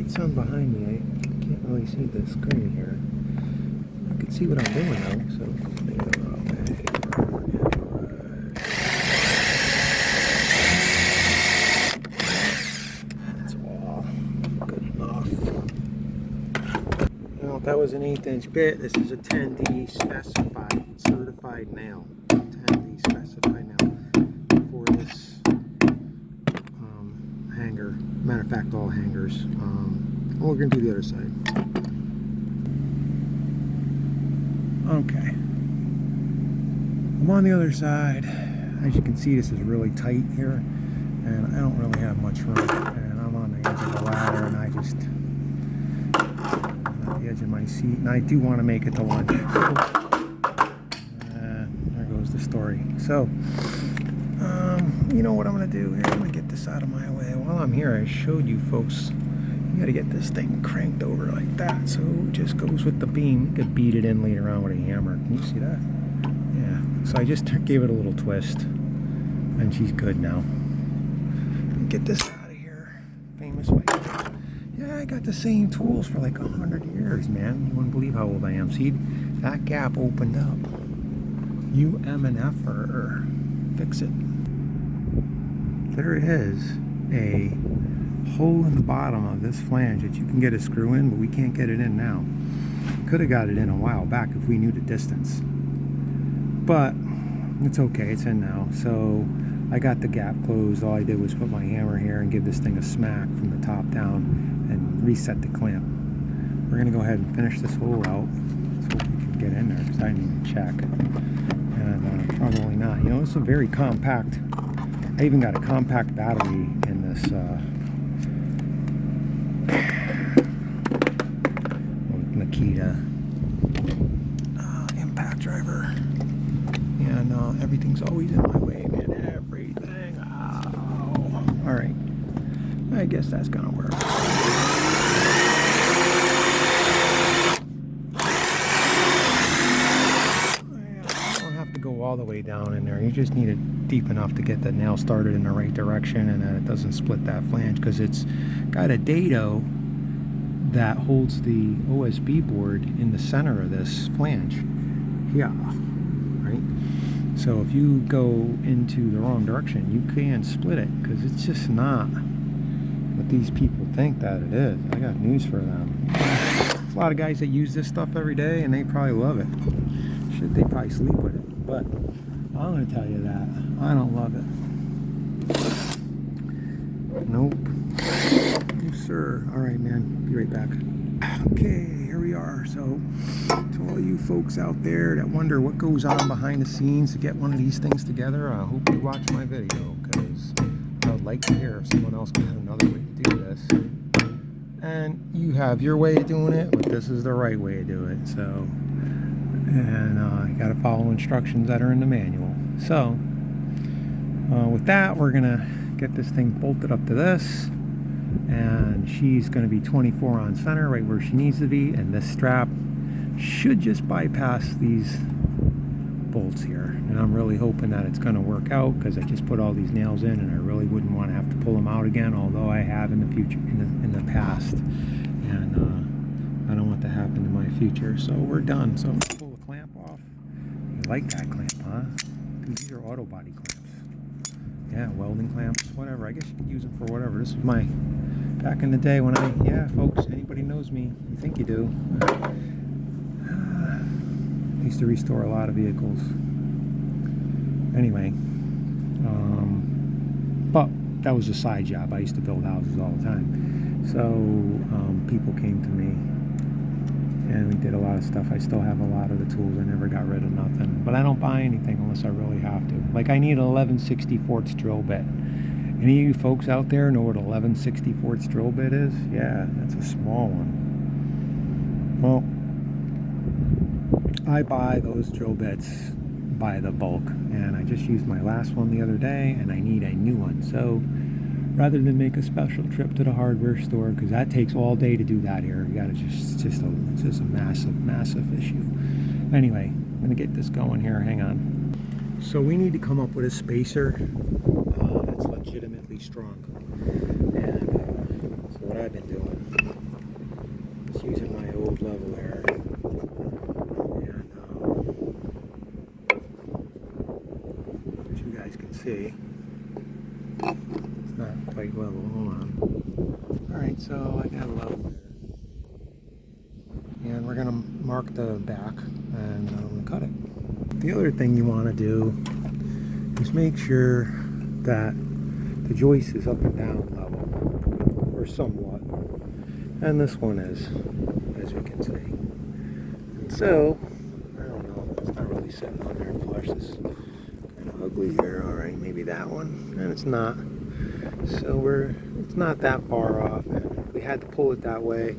sun behind me. I can't really see the screen here. I can see what I'm doing though, so that's all good enough. Well, if that was an 1/8" bit, this is a 10D specified, certified nail. 10D specified nail for this hanger. Matter of fact, all hangers. We're going to do the other side. Okay. I'm on the other side. As you can see, this is really tight here, and I don't really have much room. And I'm on the edge of the ladder, and I'm at the edge of my seat, and I do want to make it to lunch. So, there goes the story. So, you know what I'm going to do here? I'm going to get this out of my way. While I'm here, I showed you folks, you got to get this thing cranked over like that, so it just goes with the beam. You could beat it in later on with a hammer. Can you see that? Yeah. So I just gave it a little twist, and she's good now. Get this out of here. Famous fight. Yeah, I got the same tools for like 100 years, man. You wouldn't believe how old I am. See, that gap opened up. You M&F-er. Fix it. There is a hole in the bottom of this flange that you can get a screw in, but we can't get it in now. Could have got it in a while back if we knew the distance. But it's okay, it's in now. So I got the gap closed. All I did was put my hammer here and give this thing a smack from the top down and reset the clamp. We're gonna go ahead and finish this hole out so we can get in there, because I didn't even check. And probably not. You know, it's a very compact. I even got a compact battery in this Makita impact driver. Yeah, no, everything's always in my way, man. Everything. Oh. All right. I guess that's gonna work. Go all the way down in there. You just need it deep enough to get the nail started in the right direction, and that it doesn't split that flange, because it's got a dado that holds the OSB board in the center of this flange. Yeah, right. So if you go into the wrong direction, you can split it, because it's just not what these people think that it is. I got news for them. There's a lot of guys that use this stuff every day, and they probably love it. Shit, they probably sleep with it. But I'm going to tell you that I don't love it. Nope. No, sir. All right, man. Be right back. Okay, here we are. So, to all you folks out there that wonder what goes on behind the scenes to get one of these things together, I hope you watch my video, because I would like to hear if someone else got another way to do this. And you have your way of doing it, but this is the right way to do it. So, and you got to follow instructions that are in the manual. So with that, we're gonna get this thing bolted up to this, and she's going to be 24 on center, right where she needs to be, and this strap should just bypass these bolts here. And I'm really hoping that it's going to work out, because I just put all these nails in and I really wouldn't want to have to pull them out again, although I have in the future, in the past, and I don't want that to happen in my future. So we're done. So pull the clamp off. You like that clamp, huh? These are auto body clamps. Yeah, welding clamps, whatever. I guess you could use them for whatever. This is my, back in the day when yeah, folks, anybody knows me, you think you do. I used to restore a lot of vehicles. Anyway, but that was a side job. I used to build houses all the time. So people came to me and we did a lot of stuff. I still have a lot of the tools. I never got rid of nothing. But I don't buy anything unless I really have to. Like, I need an 11/64 drill bit. Any of you folks out there know what an 11/64 drill bit is? Yeah, that's a small one. Well, I buy those drill bits by the bulk, and I just used my last one the other day, and I need a new one. So rather than make a special trip to the hardware store, because that takes all day to do that here, you gotta it's just a massive issue. Anyway, I'm gonna get this going here. Hang on. So we need to come up with a spacer that's legitimately strong. And so what I've been doing ground level there. And as you guys can see, it's not quite level. Hold on. Alright, so I got a level there. And we're going to mark the back and I'm going to cut it. The other thing you want to do is make sure that the joist is up and down level, or somewhat. And this one is, as you can see. And so, I don't know, it's not really sitting on there flush. This is kind of ugly here. Alright, maybe that one. And it's not. So it's not that far off. And if we had to pull it that way,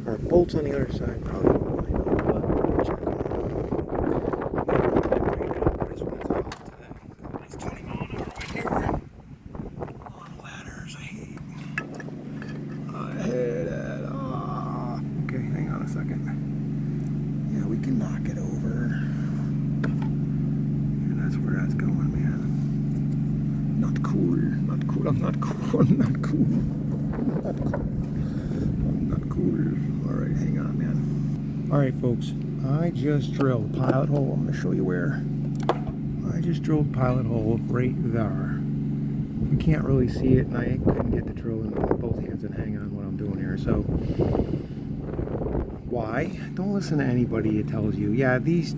our bolts on the other side probably won't line up, but we'll check them out. It's 20 mile an hour right here. On ladders, I hate it. Okay, hang on a second. Yeah, we can knock it over. And that's where that's going, man. Not cool. Not cool. I'm not cool. I'm not cool. Not cool. I'm not cool. Alright, hang on, man. Alright, folks. I just drilled a pilot hole. I'm going to show you where. I just drilled a pilot hole right there. You can't really see it, and I couldn't get the drill in both hands and hang on what I'm doing here. So, why? Don't listen to anybody that tells you, yeah, these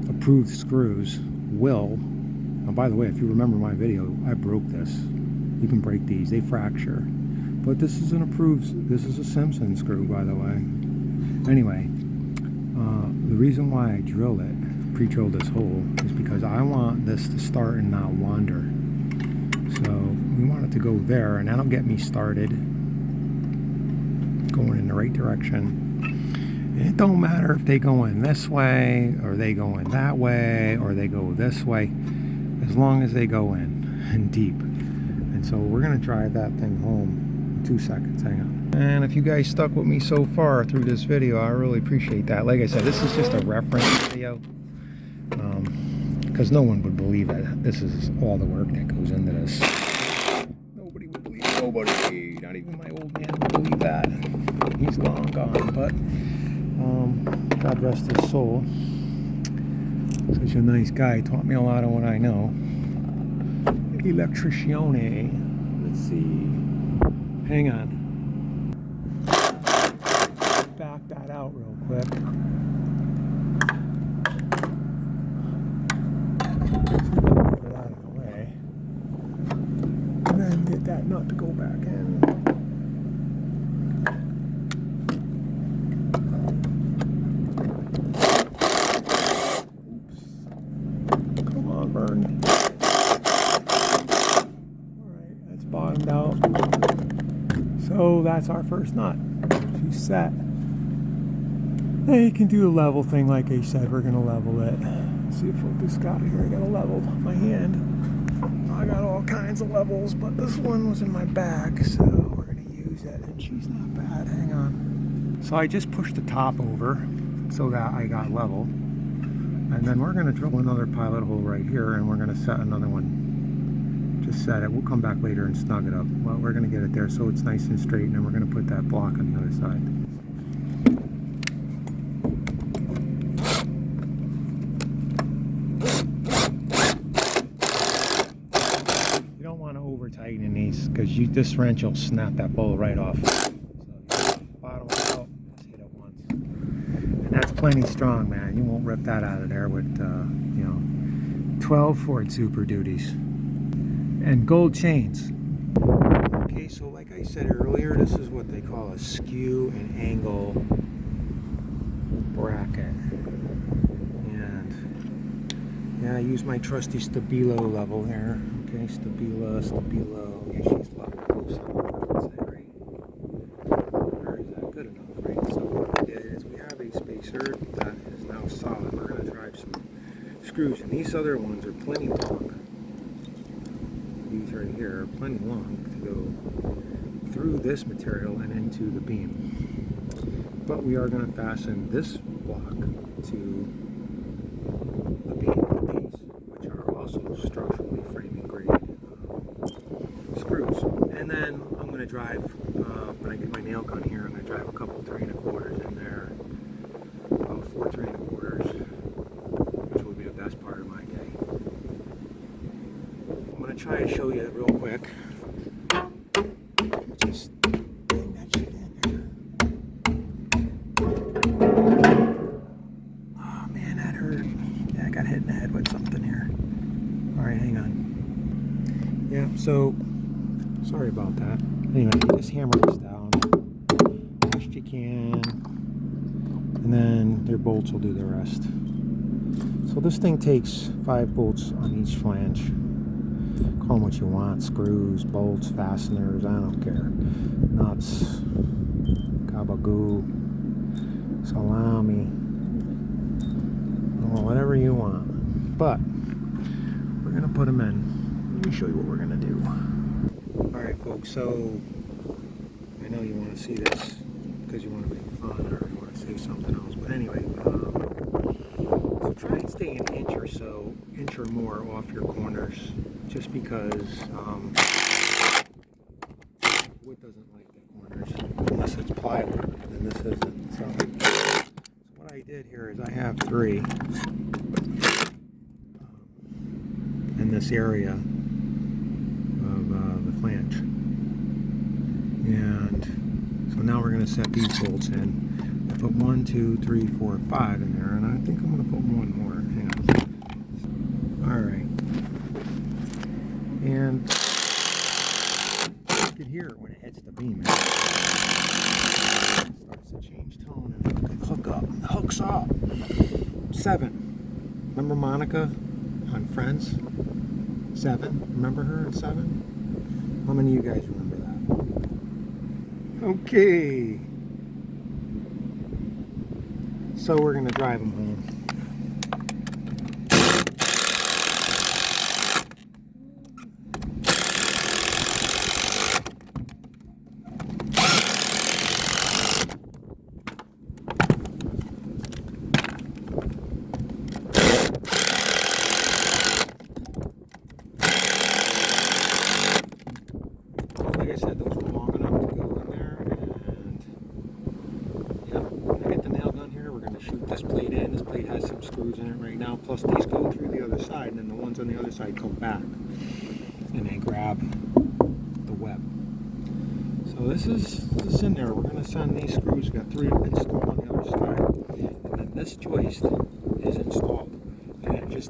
approved screws will. Now, by the way, if you remember my video, I broke this. You can break these; they fracture. But this is an approved. This is a Simpson screw, by the way. Anyway, the reason why I drilled it, pre-drilled this hole, is because I want this to start and not wander. So we want it to go there, and that'll get me started going in the right direction. And it don't matter if they go in this way, or they go in that way, or they go this way, as long as they go in and deep. And so we're gonna drive that thing home. 2 seconds, hang on. And if you guys stuck with me so far through this video, I really appreciate that. Like I said, this is just a reference video, because no one would believe that this is all the work that goes into this. Nobody would believe it. Nobody, not even my old man would believe that. He's long gone, but God rest his soul. Such a nice guy, taught me a lot of what I know. Electricione. Let's see. Hang on. Back that out real quick. Get it out of the way. And then get that nut to go back in. Oops. Come on, burn. Alright, that's bottomed out. So that's our first nut. She's set. Now you can do a level thing like I said. We're going to level it. Let's see if this got here. I got to level my hand. I got all kinds of levels, but this one was in my bag, so we're going to use it. And she's not bad. Hang on. So I just pushed the top over so that I got level. And then we're going to drill another pilot hole right here, and we're going to set another one. Just set it. We'll come back later and snug it up. Well, we're going to get it there so it's nice and straight, and then we're going to put that block on the other side. You don't want to over tighten these, because this wrench will snap that bowl right off. So you bottom it out, just hit it once. And that's plenty strong, man. You won't rip that out of there with 12 Ford Super Duties. And gold chains. Okay, so like I said earlier, this is what they call a skew and angle bracket. And yeah, I use my trusty Stabilo level here. Okay, Stabilo. Yeah, she's level close enough, I'd say, right? Or is that good enough, right? So what we did is we have a spacer that is now solid. We're going to drive some screws, and these other ones are plenty long. These right here are plenty long to go through this material and into the beam. But we are going to fasten this block to the beam, these, which are also structurally framing grade screws. And then I'm going to drive, when I get my nail gun here, I'm going to drive a couple 3 1/4s in there. About 4 3 1/4s, which will be the best part of my day. I'm going to try to show you real quick. Just bring that shit in there. Oh man, that hurt. Yeah, I got hit in the head with something here. Alright, hang on. Yeah, so sorry about that. Anyway, just hammer this down best you can, and then their bolts will do the rest. So this thing takes 5 bolts on each flange. Call them what you want: screws, bolts, fasteners, I don't care. Nuts, gabagoo, salami, whatever you want. But we're gonna put them in. Let me show you what we're gonna do. Alright folks, so I know you want to see this because you want to make fun or you want to say something else, but anyway, so try and stay an inch or so, inch or more off your corners, just because wood doesn't like the corners unless it's plywood, and this isn't. So what I did here is I have 3 in this area of the flange, and so now we're going to set these bolts in. I put 1, 2, 3, 4, 5 in there, and I think I'm going to put 1 more. Hang on. Alright, and you can hear it when it hits the beam. It starts to change tone and hook up. It hooks up. 7. Remember Monica on Friends? 7. Remember her in 7? How many of you guys remember that? Okay. So we're going to drive them home. Like I said, those were long enough to go in there, and yeah, when I get the nail gun here, we're going to shoot this plate in. This plate has some screws in it right now, plus these go through the other side, and then the ones on the other side come back, and they grab the web. So this is in there. We're going to send these screws, we've got 3 installed on the other side, and then this joist is installed